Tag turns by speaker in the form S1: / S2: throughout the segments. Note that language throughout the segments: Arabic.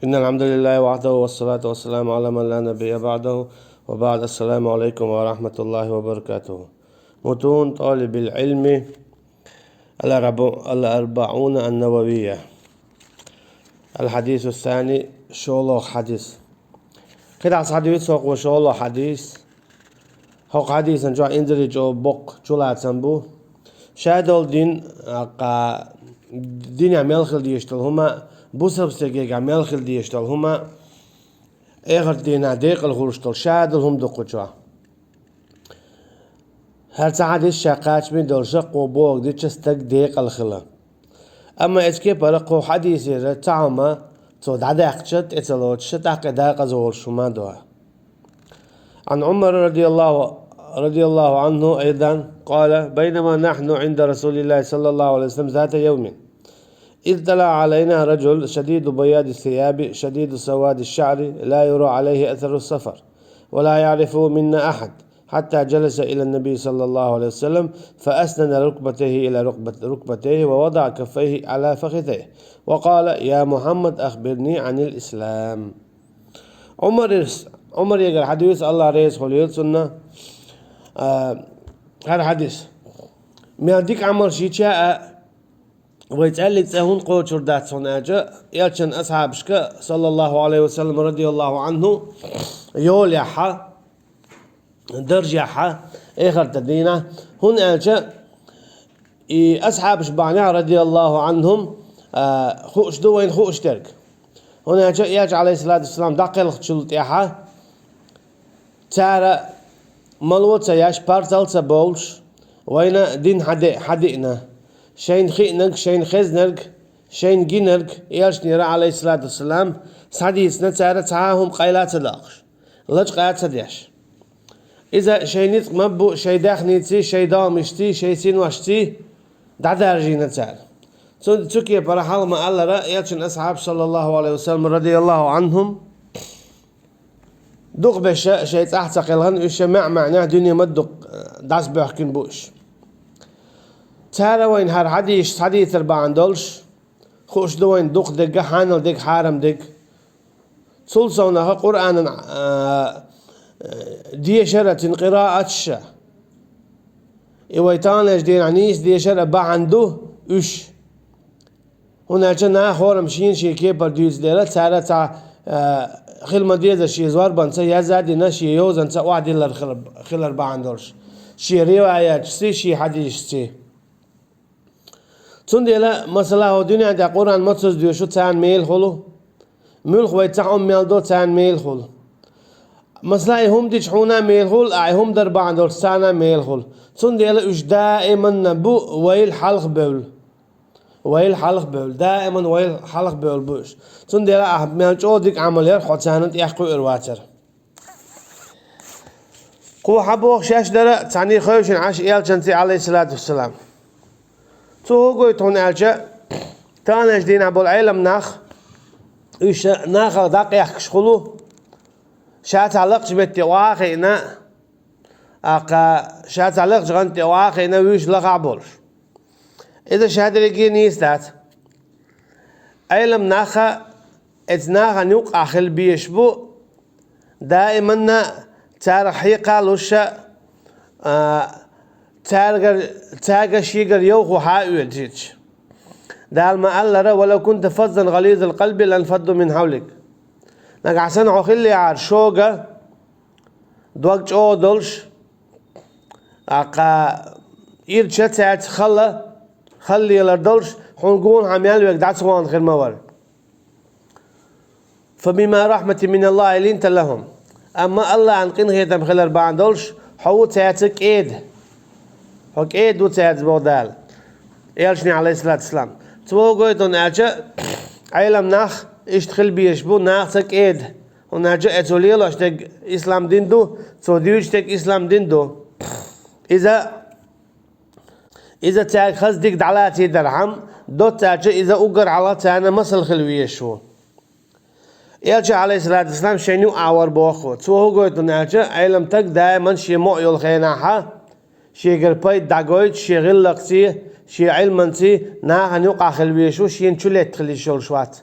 S1: إن الحمد لله وحده والصلاة والسلام على من لا نبي بعده وبعد. السلام عليكم ورحمة الله وبركاته. متون طالب العلم الأربعون النووية. الحديث الثاني شولو حديث كده حديث سوق وشولو حديث هو حديث نجوا إندرج أو بق جلات سنبو شادول دين عمل خل ديشتل هما بوسب سجيج عمل خل ديشتل هما اخر دينا ديق الغرشتل شادل هم دقوجا هر ساعة الشاقات من دول شق وبوق دي تشستق ديق الخلا اما اسكي برقو حديثي رتعما تو دادقشت اتلوت شتاق داق زول شما دوها. عن عمر رضي الله عنه أيضا قال بينما نحن عند رسول الله صلى الله عليه وسلم ذات يوم إذ طلع علينا رجل شديد بياض الثياب شديد سواد الشعر لا يرى عليه أثر السفر ولا يعرفه منا أحد حتى جلس إلى النبي صلى الله عليه وسلم فأسند ركبتيه إلى ركبتيه ووضع كفيه على فخذيه وقال يا محمد أخبرني عن الإسلام. عمر يقول حديث الله رئيس خليل سنة هذا حديث مياديك عمر شيء ويتقلد سهون قوتشور دات صناجة يالشن أصحابشك صلى الله عليه وسلم رضي الله عنه يول يحا درج يحا إخر تدينا هون ألشا أصحابش بعناه رضي الله عنهم خوش دوين خوش ترك هون ألشا ياج عليه الصلاة والسلام داقل خشلت يحا تارا ملوت سياش بارتل سبولش وين دين حدئنا شين خينك شين خزنك شين جينك يالش نيرا عليه الصلاة والسلام ساديسنا تارا تعاهم قيلات لاقش لج قيات سديش إذا شينيت مبو شي داخنيتي شي دامشتي شي سينواشتي دعدارجينا تارا تسوكي برحال ما الله را يالشن أصحاب صلى الله عليه وسلم رضي الله عنهم دوق بش شي تحت قيلهن إيش معناه دنيا مدق داس بحكين بوش تارا وين هر حديث أربعة دولش خوش دوين دوق دقة حانل دق حارم دق سلسونها قرآن دي شرة قراءة شا إويتانش دين عنيس دي شرة باعنده إش هنا جنا خورم شين شي كيبر ديوز ديرة تارا تا خلما ديزا شي زوار بانسا يزادي نشي يوزن تا وعدي خلر باعندولش شي روايات سي شي حديث سي تنديلا مثلا هو دنيا دا قرآن متصل ديوشو تان ميل خلو ملخ ويتعهم ميل دو تان ميل خلو مثلا هم ديش حونا ميل خل هم در باعندول سانا ميل خل تنديلا اش دائما نبو ويل حلق بول دائما ويل حلق بول بوش تنديلا احب ميل جو ديك عملير خوتانت يحقو ارواتر قو حبوخ شاش درا تعني خوشن عاش ايال جنتي عليه الصلاة والسلام تو قويت هون ألجا تانش دين أبو العلم ناخ إيش ناخ داق يحكش خلو شات علق جبت واقعنا شات علق جنت واقعنا ويش لقى بولش إذا شهادة لقيني استات علم ناخ اتناخ نيوق أخل بيشبو دائما تارحيقا لوشا تاجر شيجر يوخو حاول جيتش دال ما الله ولو كنت فظا غليظ القلب لانفضوا من حولك نك عشان عخلي عرشوجا دوقج او دولش اقا يرشت خلي لدولش حنقون عميال ويقدعت سوان خير مور فبما رحمة من الله لنت لهم اما الله عن قين هيتم خلال بعد دولش حوت سياتك ايد حق ايه دو تاعت بودال يالشني عليه الصلاة والسلام تو قويتون اجا علم ناخ اشتخل بيشبو ناخ تك ايد وناجا اتوليل اشتك اسلام دين دو تو ديوش تك اسلام دين دو اذا تاعك خز ديك دعلاتي درهم دو تاجا اذا اقر على تانا مسل خلويشو يالشي عليه الصلاة والسلام شينيو اعور بوخو تو قويتون اجا علم تك دائما شي مؤيو الخيناحة شي قرباي داغويت شي غلقتي شي علمنتي نا هنوقع خلويشو شي نشلت خلي شول شوات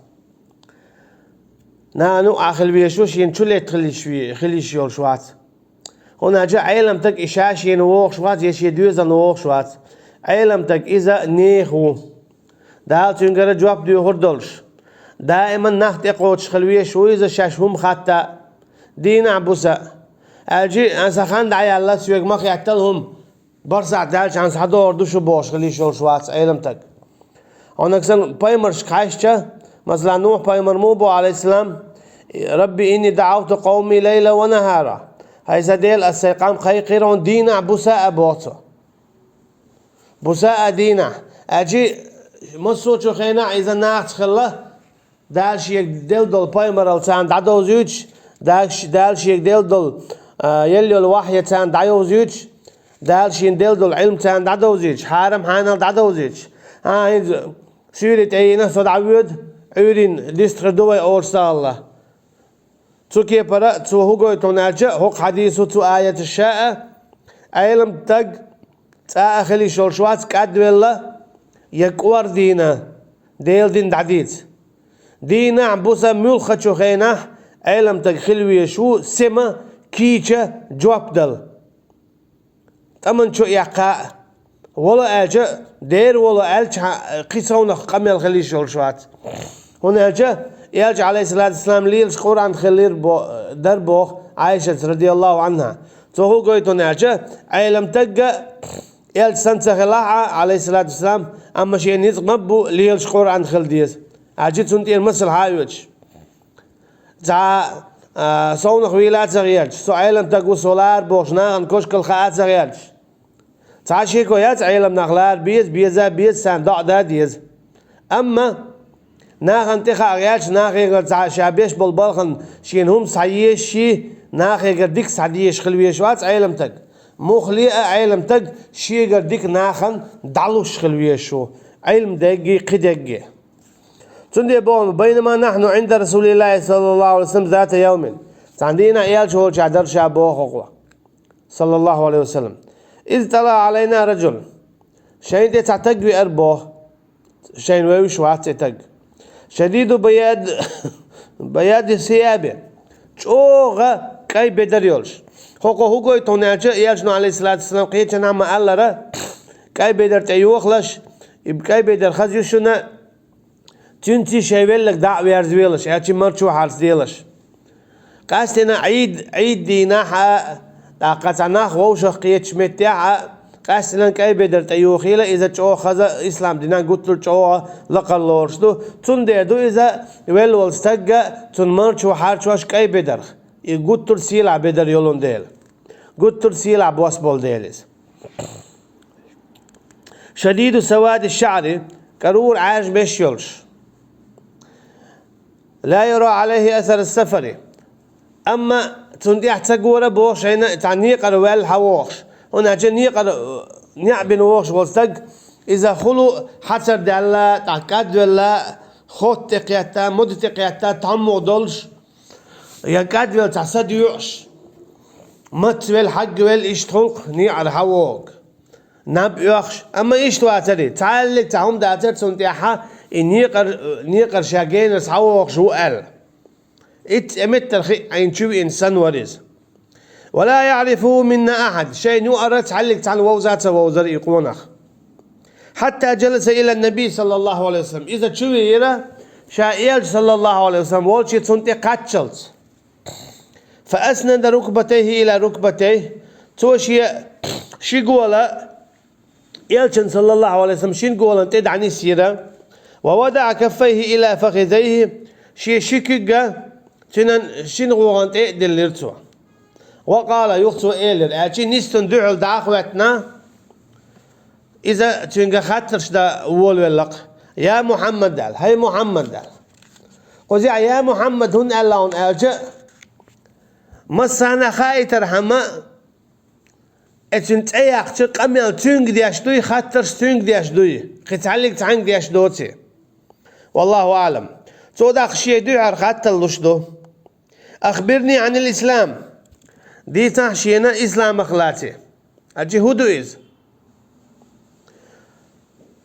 S1: نانو آخر بيشوش ينشلت خليش يول شوات هنا جاء علم تك إشاش ينوخ شوات يش يدوزا نوخ شوات علم تك إذا نيخو دال تنقر جواب ديو هردلش دائما نخت اقوتش خلوية شوي إذا شاشهم خطا دين عبوسا أجي أنسا خان دعي الله سيوك مخ يعتلهم برسع دالش أنسا حدور دوشو بوش خليش يول شوات علم تك هنا كسن بايمرش كايشتا مثلا نوح بايمر موبو عليه السلام ربي إني دعوت قومي ليلا ونهارا هاي سديل السيقام خيقيرون دينا بوساء بوتو بوساء دينا أجي مصوتو خينا إذا ناخت خلا دالش يك ديل دول بايمر التان دعو زيوج دالش يك ديل دول يلي الوحي تان دعو زيوج دالش ينديل دول علم تان دعو زيوج حارم حانال دعو زيوج هاي سيرة أينا صدعود عيرين ديستردوي أورسا الله تسوكي برا تسوهوغو توناجا هوق حديثو تو آية الشاء علم تق تأخلي شولشوات كادويلا يكور دينا ديل دين دعديت دينا عبوسا ملخة شوخينا علم تق خلوية شو سما كيشا جواب دل تمن شو يقاء ولا أجا دير ولا ألش قيسونا قميل خلي شولشوات هنا أجا يالج عليه الصلاة والسلام ليلش قرآن خلير دربوخ عائشة رضي الله عنها تهو قويتو ناجة علم تقى يالج سنسخ الله عليه الصلاة والسلام أما شيء نزمبو ليلش قرآن خلديز عجيت سنتين مثل هايوش تا صونخ ويلات زغيرج سو علم تقو سولار بوشنا انكوش كل خاات زغيرج تا شيكو يات علم نغلار بيز سان دع داديز أما ناخن تخا غياش ناخي شابيش بالبلخن شين هم سعيش شي ناخي قرديك سعديش خلويش وات علمتك مخليئة علمتك شي قرديك ناخن دعلوش خلويشو علم دقي قدقي تندي بون بينما نحن عند رسول الله صلى الله عليه وسلم ذات يوم عندنا ايال شهور شعدر شابوه خقوة صلى الله عليه وسلم إذ طلع علينا رجل شين دي تعتق بأربوه شين ويوش وات تعتق شديد بياد ثيابه شوغا كاي بدر يولش هوكو يتوناجا يالجنو عليه الصلاة والسلام قيتش نعم ألرا كاي بدر تيوخلش كاي بدر خزيوشنا تنتي شايبلك دعوة يرزويلش ياتي مرشو حارس ديلش قاستنا عيد ديناها قاطعناخ ووشخ قيتش متاعها قاستنا كاي بدر تيوخيلا إذا تشو خزا إسلام دينا قلت له تشو لقلورش دو تندي دو إذا ويل استجا تنمرشو حارشوش كاي بدر قلت له سيلع بدر يولون ديل قلت له سيلع بواسبول ديلز شديد سواد الشعر كرور عاج بيشيولش لا يرى عليه أثر السفر أما تندي احتقورة بوش هنا تعنيق الوال حووش هنا جنيق نعبن ووش والسق إذا خلو حسر دالا تعكاد ولا خط تقياتا مد تقياتا تعمو دولش يكاد ولا تعسد يعش مت والحق والاشتخلق نيع الحووق نب يخش أما إيش تواتري تعالك تعهم داتر سنتيحة نيقر شاقين سحوق شو قال امت الخي عين شو إنسان ورز ولا يعرفه منا أحد شيء نقرأ تعلق تعال ووزات ووزر يقونخ حتى جلس إلى النبي صلى الله عليه وسلم إذا شو يرى شائل صلى الله عليه وسلم والشي سنتي قاتشلت فأسند ركبتيه إلى ركبتيه توشي شي قولا يلشن صلى الله عليه وسلم شين قولا تدعني سيرة ووضع كفيه إلى فخذيه شي شكيقا شين غوغان تقدر لرتو وقال يخطو إيلر أجي نستن دعو دعوتنا إذا تنجا خاطرش دا ولق يا محمد دال هاي محمد دال قوزي يا محمد هن اللون أجا مسانا خايتر هما اتنت اياق تقمل تنج دياش دوي خاطرش تنج دياش دوي قتعلق تعنج دياش دوتي والله أعلم تودا خشيه دوي عر خاطر دو أخبرني عن الإسلام دي تحشينا إسلام أخلاتي أجي هدوئز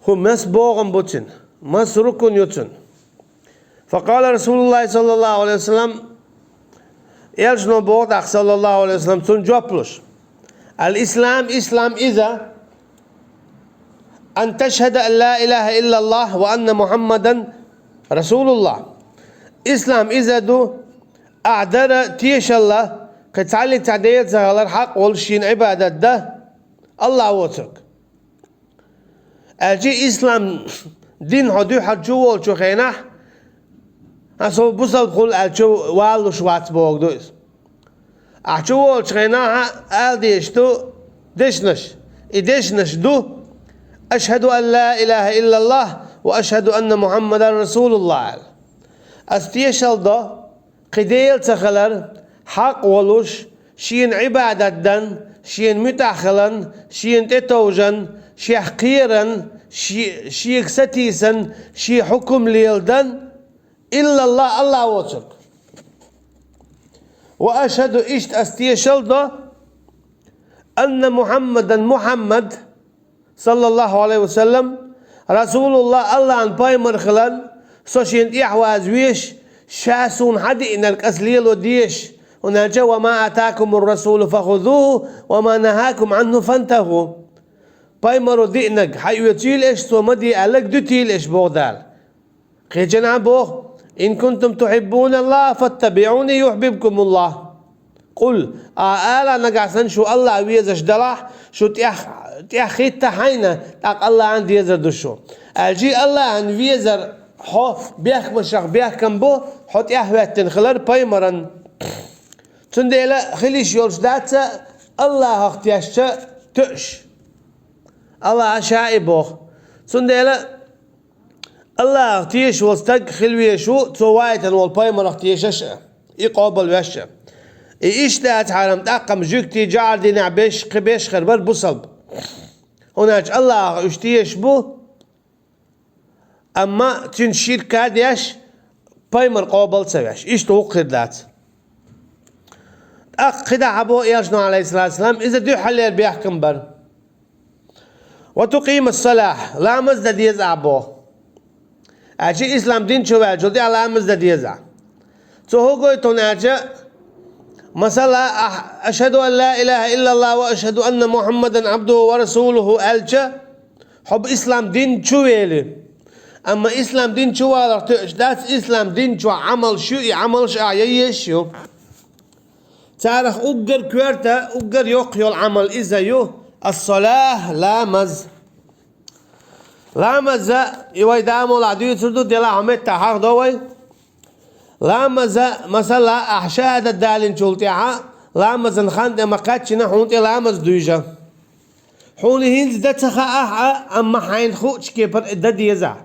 S1: هم مس بوغن بوتن مس ركن يوتن فقال رسول الله صلى الله عليه وسلم يلجنو بوضع صلى الله عليه وسلم تنجوبلش الإسلام إسلام إذا أن تشهد أن لا إله إلا الله وأن محمدا رسول الله إسلام إذا دو أعدر تيش الله قد تعلق تعديل زغال الحق والشين عبادة ده الله وترك أجي إسلام دين حدو حجو والشو خينح أصلا بصل قول أجو والو شوات بوغ دوز أجو والشو خينح أل ديشتو دشنش إدشنش دو أشهد أن لا إله إلا الله وأشهد أن محمد رسول الله أستيشل دو قديل تخلر حق ولوش شين عبادة دن شين متأخلا شين تتوجن شي حقيرا شي ستيسا شي حكم ليلدن إلا الله الله وترك وأشهد إشت أستيشل دو أن محمد صلى الله عليه وسلم رسول الله الله عن باي مرخلان سوشين إحواز ويش شاسون حدي إن الكسليل وديش ونجا وما أتاكم الرسول فخذوه وما نهاكم عنه فانتهوا باي مرو دينك حيوتيل إيش سومدي ألك دوتيل إيش بودال خيجنا بوه إن كنتم تحبون الله فاتبعوني يحببكم الله قل آلا نقعسن شو الله ويزش دلاح شو تأخيت تحينا تاق الله عندي يزر دشو الجي الله عن ويزر حو بيخ مشاق بيخ كمبو حط يحوات تنخلر بايمرن تنديلا خليش يولش داتا الله اختياشتا تؤش الله شائبوخ تنديلا الله اختيش وستق خلويشو توايتن والبايمر اختيشش يقابل وشا إيش تات حرام تقم جوكتي جعل دينا بيش خربر بصلب هناك الله اشتيش بو أما تنشير كاديش بايمر قابل سويش إيش توقر ذات خدا حبو يرجنو عليه الصلاة والسلام إذا دو حلير بيحكم بر وتقيم الصلاة لا مزد يزع بو أجي إسلام دين شو جلدي على مزد يزع هو قوي تناجع مثلا أشهد أن لا إله إلا الله وأشهد أن محمدا عبده ورسوله ألجا حب إسلام دين شو يلي أما إسلام دين شو على تأجدات إسلام دين شو عمل شو عمل شو يشيو تعرف أجر كورتا أجر يقيل العمل إذا يو الصلاة لامز يويدامو العدو تردو ديلا عمت تحق دوي لامز مثلا أحشاد الدالين شولتيها لامز نخاند مقاتشنا حونتي لامز دويجا حوني هنز دتخا أحا أما حين خوش كيبر إدد يزع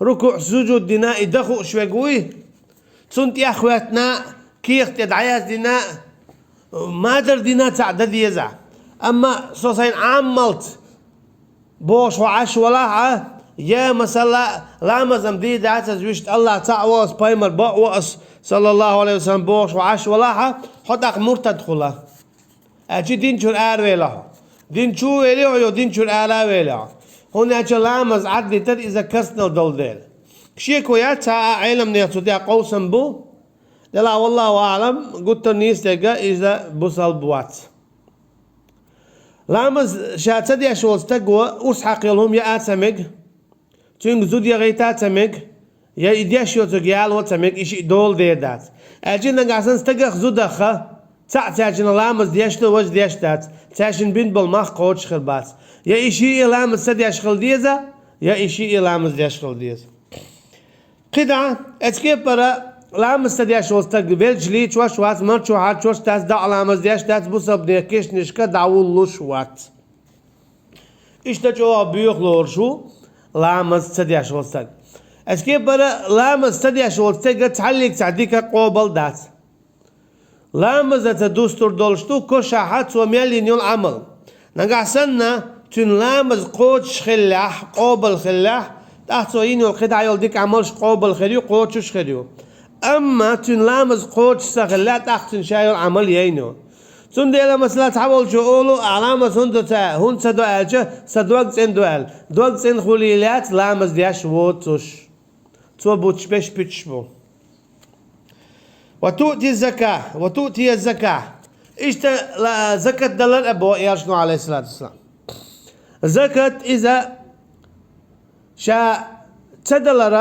S1: ركوع سجود دينا إدخو شوي تسنت يا أخواتنا كيخ تدعيات دينا مادر دينا تعدد يزع أما سوسين عملت بوش وعش ولا يا مثلا لامز أمدي دعت زوجت الله تعوض بايمر بقوس صلى الله عليه وسلم بوش وعش ولا حدق مرتد خلا أجي دين شو ويله دين شو ويله دين شو ويله هنا أجي لامز عدي تد إذا كسنا الدولدين شيء كويات علم نيتودي قوسا بو لا والله أعلم قلت الناس تجا إذا بوصل بوات لامز شاتدي أشوز تجوا أسحق يلهم يا أتمج تين زود يا غيت أتمج يا إديش يوتجيال وتمج إيش دول ديدات أجينا قاعدين تجا زود خا تعتاجنا لامز ديشتو وج ديشتات تعشن بين بالمخ قوتش خربات يا إيشي لامز سدي أشغل ديزا يا إيشي لامز ديشغل ديزا قدعة أتكيب برا لامز سدي أشوز تقبل جلي شوش وات مرشو هات شوش تاس دع لامز ديش تاس بوسب ديكيش نشكا دعول لش وات إيش تجوا بيخلور شو لامز سدي أشوز تق أتكيب برا لامز سدي أشوز تق تعلق تعديك قوبل دات لامز تدوستور دولشتو كوشا حات وميالين يول عمل نقع سنة تن لامز قوتش خلاح قوبل خلاح تحت ويني والقطع يولديك عملش قوبل خريو قوتش خريو أما تن لامز قوتش سخلا تحت شايل العمل يينو تن ديلا مثلا تحول شغولو علامة سندو تا هون سدو ألجا سدوك تن دوال دوك تن خليلات لامز دياش ووتش تو بوتش بيش بيتش بو وتؤتي الزكاة وتؤتي الزكاة إيش زكاة دلر أبو يرشنو عليه الصلاة والسلام زكاة إذا شا تدلر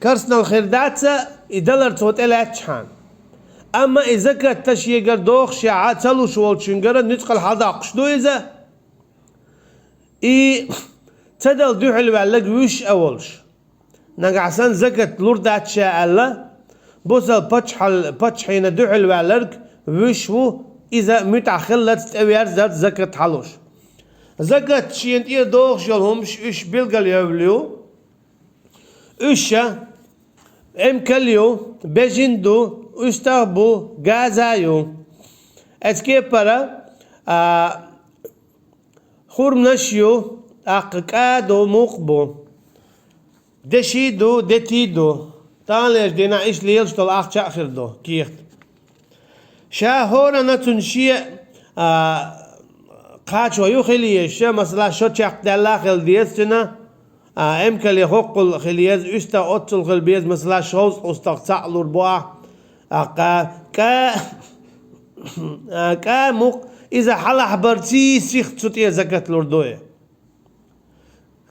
S1: كرسنا الخردات يدلر توت إلى تشحن أما إذا كانت تشيجر دوخ شاعة تلو شوال شنجرة نتقل حداقش دو إذا تدل دو حلو على وش أولش نقعسان زكاة لوردات شاء الله بوصل بتشحين دو حلو على وش هو إذا متأخلت تأوير ذات زكاة حلوش زكاة شين إيه دوخ شالهم إيش بيلقل يوليو إيشا إمكاليو بجندو استغبو غازايو اسكي برا خورمنشيو اققادو مقبو دشيدو دتيدو تانلش دينا ايش ليلش طل اخ اخر دو كيخت شاهورا نتنشي قاچو يخليش مثلا شو تشق دلا خل ديستنا امكل يحق الخليز استا اتل خلبيز مثلا شوز استقطع لوربوا كا مق إذا حلا حبرتي سيخ تطير زكاة لوردوية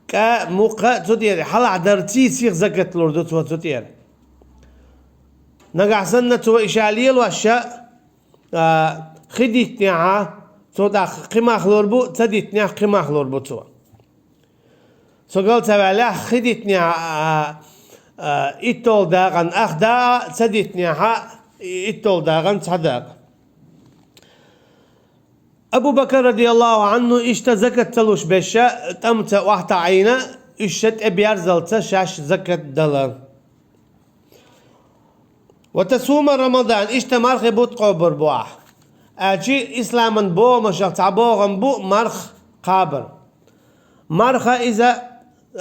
S1: كا مق تطير حلا حدرتي سيخ زكاة لوردو تطير نقع سنة تو إشالية الوشاء خديت نعا تودا قيمة خلوربو تديت نعا قيمة خلوربو تو سقال تبعلا خديت نعا إتول داغن أخدا سديت نعا إتول داغن صداق أبو بكر رضي الله عنه إشتا زكاة تلوش بشا تمت واحد عينة إشت أبيار زلتا شاش زكاة دلار وتصوم رمضان إشتا مرخ بوت قبر بواح أجي إسلاما بو مشاق تعبوغن بو مرخ قابر مرخ إذا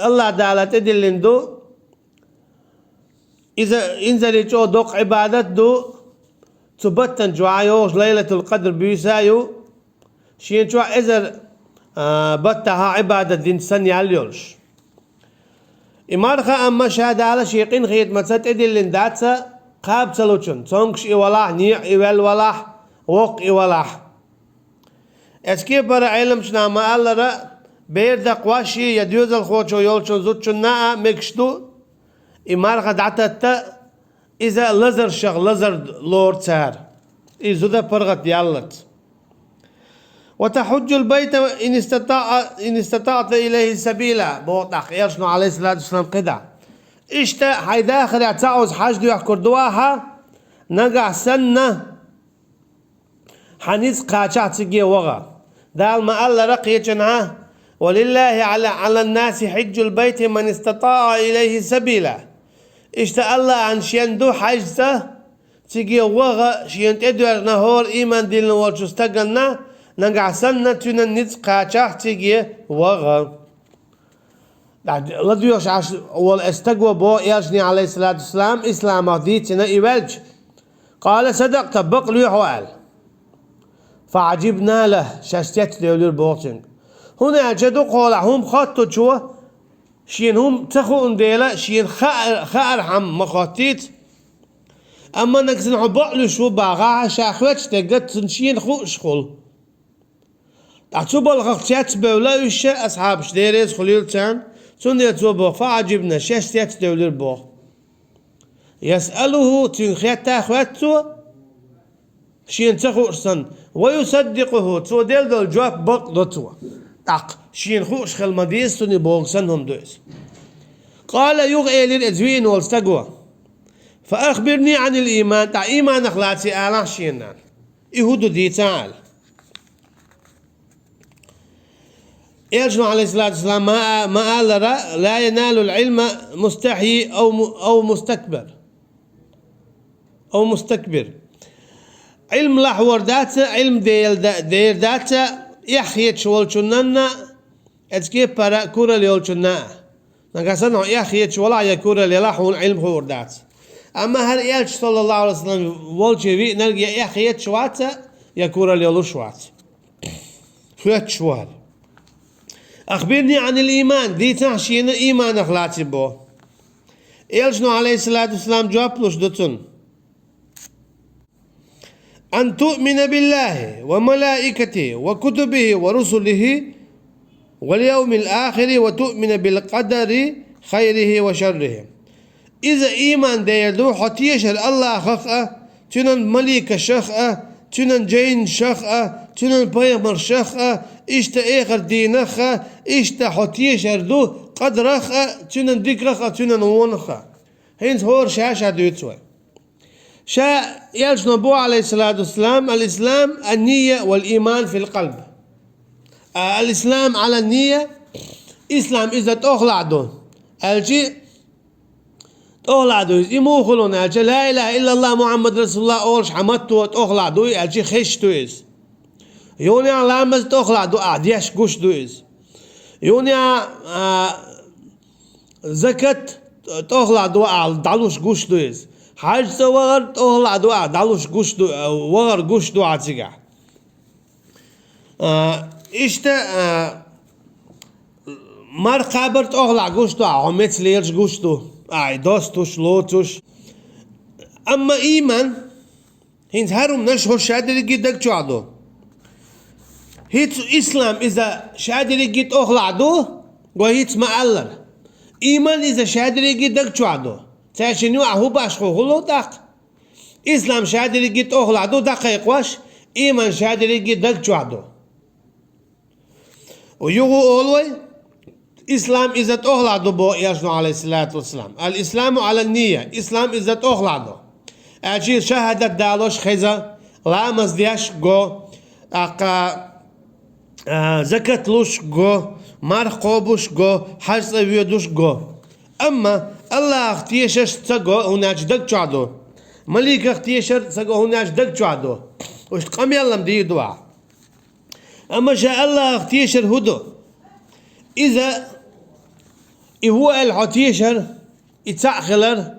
S1: الله دالت إدلندو إذا إنزل يجو دوق عبادت دو تبتن جوعيوش ليلة القدر بيسايو شين شو إذا بتها عبادة دين سن ياليولش إمارخا أما شهادة على شيقين خيط مسات إدلين داتسا قاب تلوشن تونكش إولاح نيع إوال ولاح وق إولاح اسكي برا علم شنا ما الله را بيردق واشي يديوز الخوشو يولشن زوتشن نا مكشتو إمارخا دعتتا إذا لزر شغ لزر لورد سار إذا ذا برغت يالت وتحج البيت إن استطعت إليه سبيلا بوطاق يرشنو عليه الصلاة والسلام قدع إشتا حيدا آخر يعتعوز حاج دو يحكر دواها نقع سنة حنيس قاچع تجي وغا دال ما الله رقية جنعه ولله على الناس حج البيت من استطاع إليه سبيلا إشتا الله عن شين دو حاجته تجي وغا شين تدور نهور إيمان دين والشستقلنا نقع سنة تننز قاچع تجي وغا لديوش عش والاستقوى بو يرجني عليه الصلاة والسلام إسلام ديتنا إيوالج قال صدقت بقل يحوال فعجبنا له شاشتيت ديولور بوتشنج هنا جدو قول هم خطوا شو شين هم تخو انديلا شين خائر حم مخاطيت اما نكسن عبقلو شو باغا شاخواتش تقد تنشين خو شخول تعتوب الغقتيات بولا وشا اصحاب شديريز خليل تان تندي توبو فعجبنا شاشتيت ديولور بو يسأله تنخيات تاخواتو شين تخو ارسن ويصدقه تو ديل دول جواب بقضتو تاق شين خوش خل مديس توني بوغسنهم دوس قال يغئي للأزوين والستقوى فأخبرني عن الإيمان تاع إيمان أخلاتي آلاح شينان إهدو دي تعال يرجع عليه الصلاة والسلام ما قال لا ينال العلم مستحي أو مستكبر علم لحور داتا علم دير داتا يحيت شوال شننا اتكي برا كورا ليول شنا نقصنا يحيت شوال يا كورا للاحون علم حور دات اما هل يالش صلى الله عليه وسلم والشي نلقى يحيت شواتا يا كورا ليول شوات فيت شوال اخبرني عن الايمان دي تحشين ايمان اخلاتي بو يالشنو عليه الصلاة والسلام جواب لوش دوتون أن تؤمن بالله وملائكته وكتبه ورسله واليوم الآخر وتؤمن بالقدر خيره وشره. إذا إيمان ديردو حتيشر الله خخأ تنن ملك شخأ تنن جين شخأ تنن بيمر شخأ إشتا إيخر دينخا إشتا حتيشر دو قدرخا تنن ديكرخا تنن ونخا هينز هور شاشا دوتسوي شا يلش نبو عليه الصلاة والسلام الإسلام النية والإيمان في القلب. الإسلام على النية إسلام إذا تأخلع دون الجي تأخلع دون إمو خلون الجي لا إله إلا الله محمد رسول الله أولش حمدتو تأخلع دون الجي خش دويز يوني علامز تأخلع دون أعديش قوش دويز يوني زكاة تأخلع دون دالوش قوش دويز حاج وغر تأخلع دون دالوش قوش دو وغر قوش دو عتيقع إشتا مار قابرت أغلع قوشتو عميت ليرش قوشتو دوستوش لوتوش. أما إيمان هنز هارم نشهر شادر جدك جعدو هيت إسلام إذا شادر جد أغلع دو وهيت معلر إيمان إذا شادر جدك جعدو تاشنيو أهو باشخو غلو داق إسلام شادر جد أغلع دو دقيق واش إيمان شادر جدك جعدو ويغو أولوي إسلام إذا أغلعدو بو يشنو عليه الصلاة والسلام. الإسلام على النية إسلام إذا أغلعدو أجي شهادة دالوش خيزة لا مزديش جو زكاة لوش جو مرقوبوش جو حج سويدوش جو. أما الله اختيشش تسقو هناك دك جعدو مليك اختيشر تسقو هناك دك جعدو وش تقام يلم دي دعا. أما شاء الله اختيشر هدو إذا هو الحتيشر يتعخلر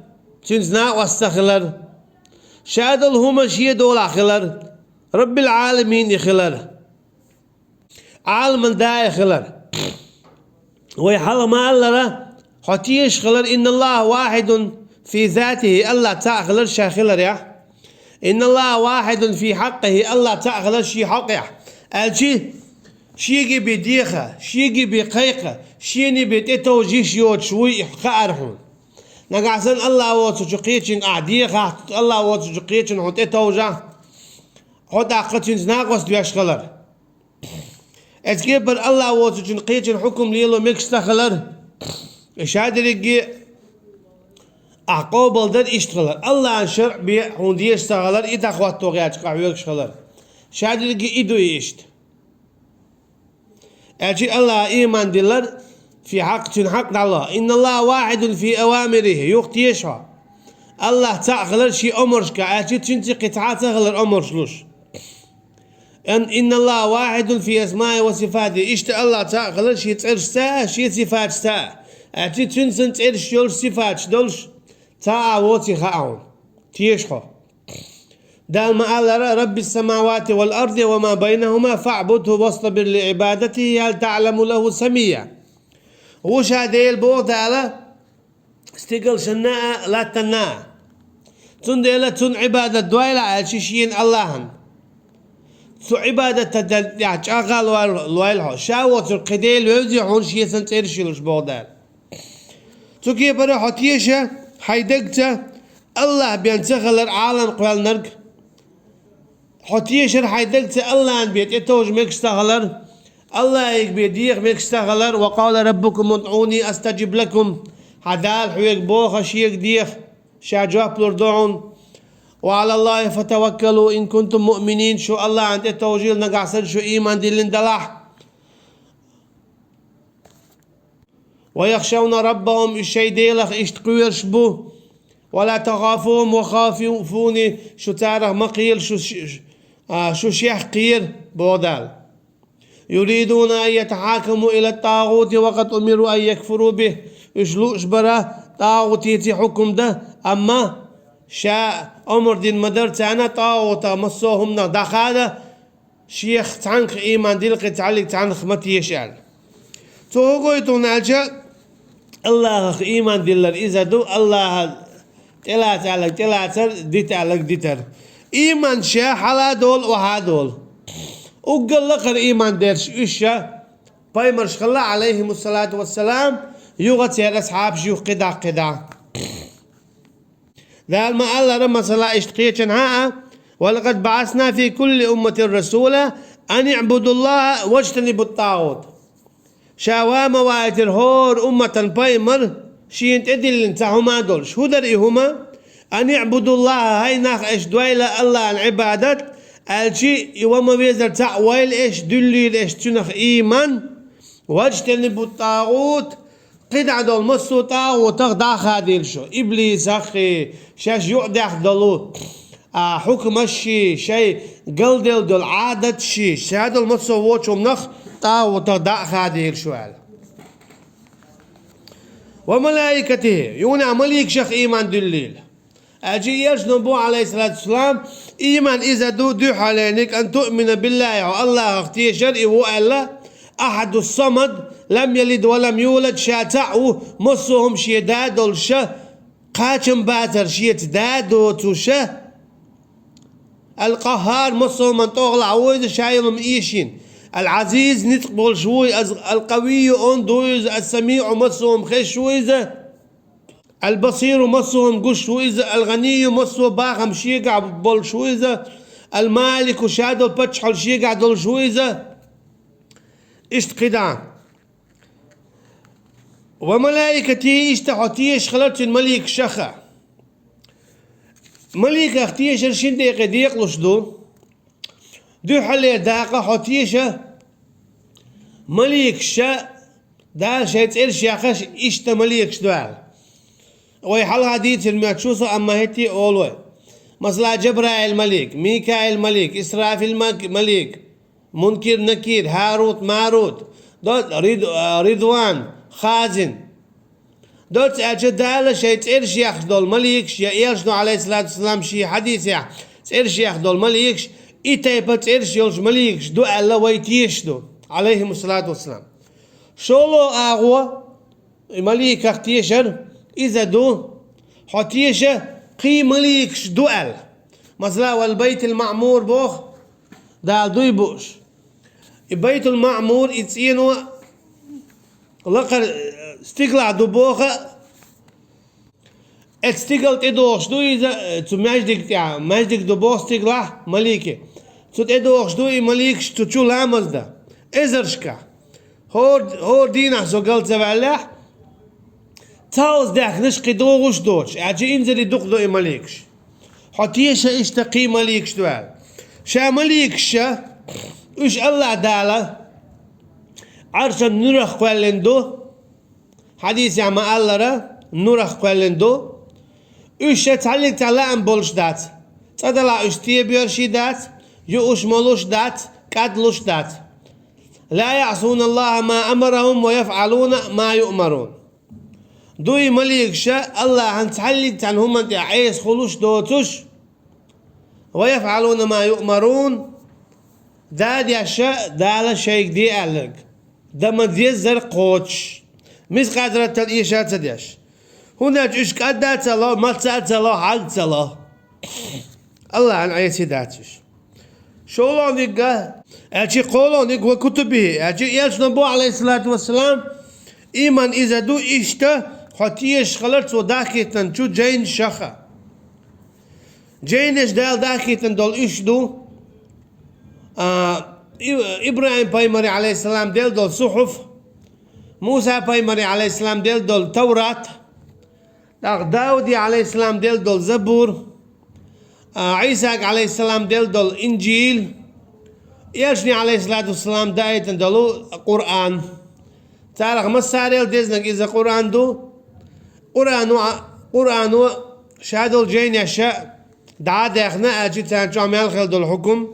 S1: تنزنا واستخلر شادل هما شي دول خلر رب العالمين يخلر عالم دا يخلر ويحل ما الله حتيش خلر إن الله واحد في ذاته الله تعخلر شاخلر يا إن الله واحد في حقه الله تعخلر شي حقه الشي شيجي بديخة شيجي بقيقة شيني بتتوجيش يوت شوي خارحون نقعسن الله وتشقيتشن أعديخة الله وتشقيتشن هون تتوجا هون داقتشن ناقص بيش خلر اتكبر الله وتشقيتشن حكم ليلو ميكس تخلر شادر يجي أعقوبل در اشتغلر الله انشرع بي هون دي اشتغلر إذا أخوات توغيات قاعويك خلر شادر يجي إدو يشت أجي الله إيمان دلر في حق الله إن الله واحد في أوامره يختيشها الله تعغلر شي أمرشك أجي تنتي قطعات تغلر أمرشلوش إن الله واحد في أسماء وصفاته إشت الله تعغلر شي تعرش ساعة شي صفات ساعة أجي تنسن تعرش يول صفات دولش تعاوتي خاون تيشخو دال ما قال رب السماوات والأرض وما بينهما فاعبده واصطبر لعبادته هل تعلم له سميا. وش هذه البوض على استقل شناء لا تنا تن ديلا تن عبادة دويلة على شيشين اللهن سو عبادة يعني شغال الويلها شاوت القديل ويوزيحون شيء سنتيرشيلش بوضال تو كي بروح تيشة حيدقته الله بينتخل العالم قبل نرق حتيشر حيدقت الله ان بيت اتوج مكستغلر الله يبيديخ مكستغلر وقال ربكم ادعوني استجب لكم حدال حويك بوخ شيك ديخ شاجواب لردعون وعلى الله فتوكلوا ان كنتم مؤمنين شو الله عند التوجيل نقعسل شو ايمان دي لندلاح ويخشون ربهم الشي ديلخ اشتقوير شبو ولا تخافوهم وخافوني شو تاره مقيل شو شيخ قير بودال يريدون أن يتحاكموا إلى الطاغوت وقد أمروا أن يكفروا به يشلوش برا طاغوت يتي حكم ده أما شاء أمر دين مدر تانا طاغوت مصوهم دخاله شيخ تعنق إيمان ديلك تعلق تعنق متي يشعل توقوي تونالجا الله إيمان ديلر إذا دو الله تلاتر ديتر إيمان شا حلا دول وهادول وقال لقر إيمان ديرش إشا بايمرش خلا عليهم الصلاة والسلام يغت يا أصحاب شيوخ قدع ذا ما الله رمى صلاة اشتقيتشن ها ولقد بعثنا في كل أمة رسولا أن يعبدوا الله واجتنبوا الطاغوت شاوام وايتر هور أمة بايمر شين تدل انتهما دول شو درئهما أن يعبدوا الله هاي ناخ إيش دويلة الله عن عبادة الشيء يوم بيزر تعويل إيش دليل إيش تنخ إيمان واجتنبوا الطاغوت قدع دول مصو طاغوت تغدع خاديل شو إبليس أخي شاش يعدح دلو حكم الشي شيء قلدل دول عادة شي شادو المصو ووشو منخ طاغوت تغدع خاديل شو وملائكته يونا مليك شيخ إيمان دليل أجي يجنبو عليه الصلاة والسلام إيمان إذا دو حالينك أن تؤمن بالله والله اختي شرعي وألا أحد الصمد لم يلد ولم يولد شاتعو مصهم شيداد الشا قاتم باتر شيت دادو تشا القهار مصهم من طغلع ويد شايلهم إيشين العزيز نتقبل شوي القوي أندويز السميع مصهم خش ويزه البصير مصهم قش ويزه الغني مصو باغم شيقع بول شويزه المالك شادو بتشحل شيقع دول شويزه اشتقدان وملائكتي اشتحتيش خلت الملك شخا ملك اختيش رشين دقيقة ديقلش دو حلي داقة حتيشة ملك شا دال شيت إرش ياخش إشتا ملك شدوال ويحلها ديت الماتشوسة أما هتي أولوي مثلا جبرائيل ملك ميكائيل ملك إسرافيل ملك منكر نكير هاروت ماروت دوت رضوان خازن دوت أجدال شيء تيرش ياخدول مليكش يا إيرشنو عليه الصلاة والسلام شي حديث يا تيرش ياخدول مليكش إتايبا تيرش يولش مليكش دو ألا ويتيش دو عليهم الصلاة والسلام شولو أغوى مليك اختيشر إذا دو حتيشة قي مليكش دو أل مثلا والبيت المعمور بوخ دال دو يبوش البيت المعمور يتسينو لقر استقلع دبوخة استقل تدوخش دو إذا مجدك دبوخ استقلع مليكي تدوخش دو مليكش تشو لامز دا إزرشكا هور دينا سو قلت زبالح تاوز داك نشقي دوغش دوش أجي إنزل يدوخ دو مليكش حتيشة اشتقي مليكش دوال شا مليكشة وش الله داله عرشا نورخ قوالندو حديث يا ما الله را نورخ قوالندو وش تعلق تعلق بولش دات تدلع اشتيه بيرشي دات يوش ملوش دات كادلوش دات لا يعصون الله ما أمرهم ويفعلون ما يؤمرون دوي مليك شا الله هنتعلق عنهم انت عايز خلوش دوتوش ويفعلون ما يؤمرون داد يا شا دال شيء دي علق دم ديزر قوتش مش قادرة تلقيشات تديش هناك إيش قدات الله ما تسات الله حق الله الله عن عيسى داتش شو الله نيجا أشي قولون نيجا وكتبه أشي يالش نبو عليه الصلاة والسلام إيمان إذا دو إشتا حتيش خلرت وداكيتن شو جين شخا جينش دال داكيتن دول إيش دو إبراهيم بايمري عليه السلام دول صحف موسى بايمري عليه السلام دول توراة داودي عليه السلام دول زبور عيسى عليه السلام دول إنجيل يشني عليه الصلاة والسلام دايتن دولو قرآن تعرف مساريل ديزنك إذا قرآن دو قرآن شادل جين يشاء دعا داخنا أجي تانشو عمال خلد الحكم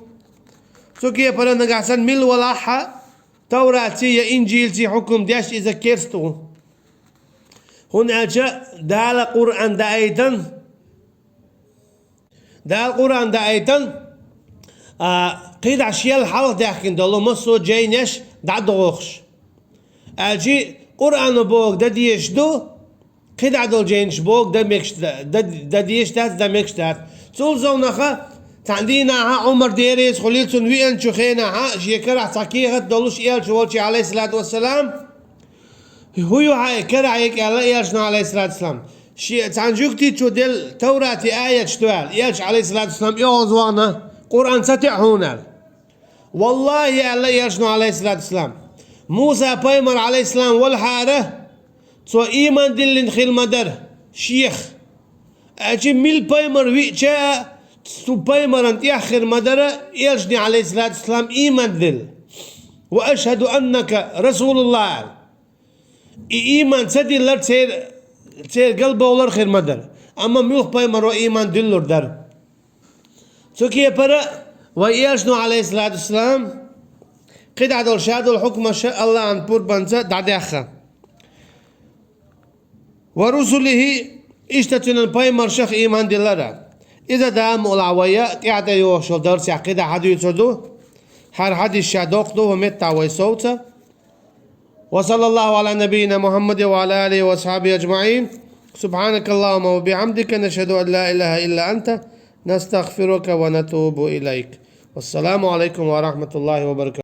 S1: سوكي برنا قاعسن مل ولاحة توراتي يا إنجيلتي حكم ديش إذا كيرستو هنا جاء دال قرآن دايتن قيد عشيال الحلق داخل دولو مصو جينيش دا دوغش أجي قرآن بوك دا ديش دو قيد عدول جينش بوك دا ميكش دا ديش دا ميكش تول زونخا تعندينا عمر ديريس خليلتون وين شو خينا شيكرا تاكيه دولش إيال شو والشي عليه الصلاة والسلام هو هاي كرا هيك الله إيالشنا عليه الصلاة والسلام شي تعنجوكتي شو دل توراتي آية شتوال إيالش عليه الصلاة والسلام يوزوانا قرآن ستعهونا والله الله إيالشنا عليه الصلاة والسلام موسى بايمر عليه السلام والحارة تو إيمان دلين خيل مدر شيخ أجي ميل بايمر ويجا تو بايمر أنت آخر مدر إيالشني عليه الصلاة والسلام إيمان دل وأشهد أنك رسول الله إيمان سدي لر تير قلبه ولر خير مدر أما ميل بايمر وإيمان دلور در تو كي برا وإيالشنو عليه الصلاة والسلام قد عدل شهادة الحكم شاء الله عن بور بنزا دعداخا ورسله اشتتن البايمر شيخ إيمان دلرا إذا دام العوية قاعدة يوشل درس عقيدة حد يتردو هر حد الشادوق دو ومتع ويصوتا وصلى الله على نبينا محمد وعلى آله وأصحابه أجمعين سبحانك اللهم وبحمدك نشهد أن لا إله إلا أنت نستغفرك ونتوب إليك والسلام عليكم ورحمة الله وبركاته.